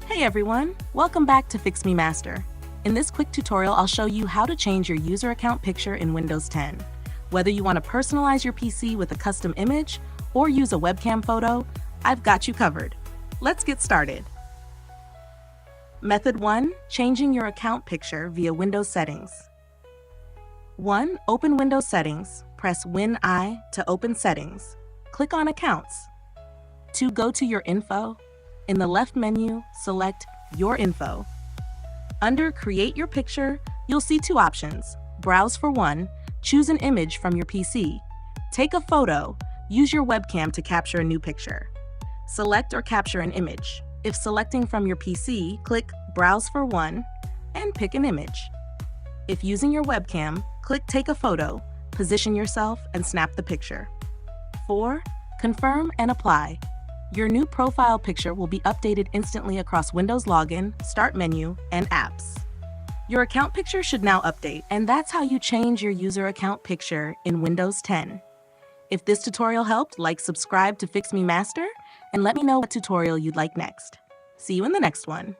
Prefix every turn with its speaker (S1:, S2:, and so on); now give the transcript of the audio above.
S1: Hey everyone, welcome back to Fix Me Master. In this quick tutorial, I'll show you how to change your user account picture in Windows 10. Whether you want to personalize your PC with a custom image or use a webcam photo, I've got you covered. Let's get started. Method 1. Changing your account picture via Windows Settings. 1. Open Windows Settings. Press Win-I to open Settings. Click on Accounts. 2. Go to your Info. In the left menu, select Your Info. Under Create Your Picture, you'll see two options. Browse for one, choose an image from your PC. Take a photo, use your webcam to capture a new picture. Select or capture an image. If selecting from your PC, click Browse for one and pick an image. If using your webcam, click Take a photo, position yourself and snap the picture. 4. Confirm and apply. Your new profile picture will be updated instantly across Windows Login, Start menu, and Apps. Your account picture should now update, and that's how you change your user account picture in Windows 10. If this tutorial helped, subscribe to Fix Me Master, and let me know what tutorial you'd like next. See you in the next one.